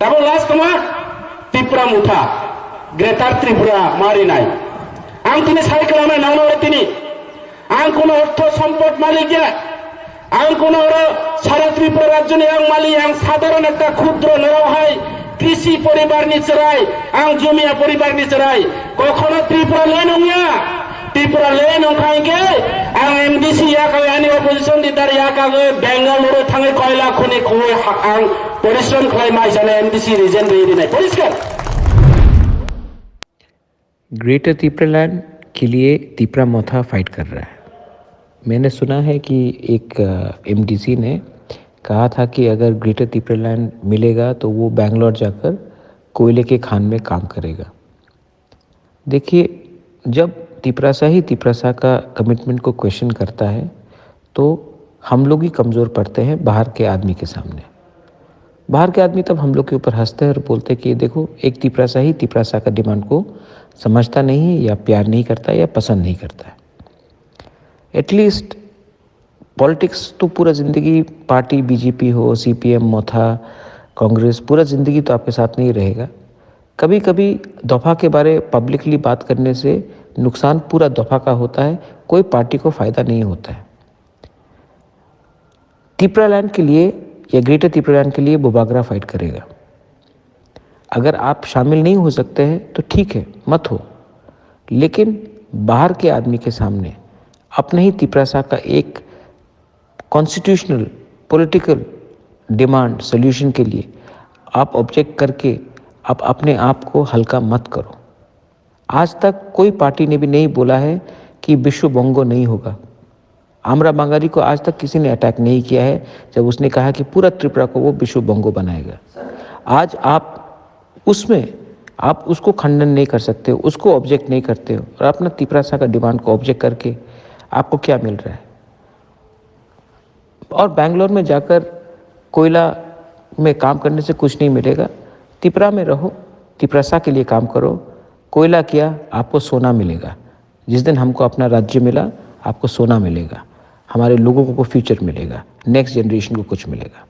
এবং লাস্ট তোমার ত্রিপুরা মুঠা গ্রেটার ত্রিপুরা মারিনাই आं दिनै साइ खालामनाय नावनो दिनै आं कोनो अर्थ सम्पद मालिक गैया आं कोनो सारा त्रिपुरा राज्यनि आं मालिक आं साधारण एक क्षुद्र न'आवहाय कृषि परिवारनि चेराय आं जमिया परिवारनि चेराय कखनो त्रिपुरा ले नङा त्रिपुरा ले नंखायके आं एमडीसी याकागे आंनि अपोजिशन लिडार याकागे बेंगालुरु थाङै कयला खनि खौै आं परिश्रम खालामनाय जाने एमडीसी रिजन दिनै परिष्कार ग्रेटर त्रिपुरालैंड के लिए त्रिपुरा मोथा फाइट कर रहा है। मैंने सुना है कि एक एमडीसी ने कहा था कि अगर ग्रेटर त्रिपुरालैंड मिलेगा तो वो बेंगलोर जाकर कोयले के खान में काम करेगा। देखिए, जब त्रिपुरासा ही त्रिपुरासा का कमिटमेंट को क्वेश्चन करता है तो हम लोग ही कमज़ोर पड़ते हैं बाहर के आदमी के सामने। बाहर के आदमी तब हम लोग के ऊपर हंसते हैं और बोलते हैं कि देखो, एक त्रिपुरासा ही त्रिपुरासा का डिमांड को समझता नहीं है या प्यार नहीं करता या पसंद नहीं करता है। एटलीस्ट पॉलिटिक्स तो पूरा ज़िंदगी पार्टी बीजेपी हो, सीपीएम, मोथा, कांग्रेस, पूरा ज़िंदगी तो आपके साथ नहीं रहेगा। कभी कभी दफ़ा के बारे पब्लिकली बात करने से नुकसान पूरा दफ़ा का होता है, कोई पार्टी को फ़ायदा नहीं होता है। त्रिपुरालैंड के लिए या ग्रेटर त्रिपुरालैंड के लिए बुबागरा फाइट करेगा। अगर आप शामिल नहीं हो सकते हैं तो ठीक है, मत हो, लेकिन बाहर के आदमी के सामने अपने ही त्रिपुरासा का एक कॉन्स्टिट्यूशनल पॉलिटिकल डिमांड सॉल्यूशन के लिए आप ऑब्जेक्ट करके आप अपने आप को हल्का मत करो। आज तक कोई पार्टी ने भी नहीं बोला है कि विश्व बंगो नहीं होगा। आमरा बांगारी को आज तक किसी ने अटैक नहीं किया है जब उसने कहा कि पूरा त्रिपुरा को वो विश्व बंगो बनाएगा। आज आप उसको खंडन नहीं कर सकते हो, उसको ऑब्जेक्ट नहीं करते हो, और अपना त्रिपुरासा का डिमांड को ऑब्जेक्ट करके आपको क्या मिल रहा है? और बेंगलोर में जाकर कोयला में काम करने से कुछ नहीं मिलेगा। त्रिपुरा में रहो, त्रिपुरासा के लिए काम करो। कोयला किया, आपको सोना मिलेगा। जिस दिन हमको अपना राज्य मिला, आपको सोना मिलेगा, हमारे लोगों को फ्यूचर मिलेगा, नेक्स्ट जनरेशन को कुछ मिलेगा।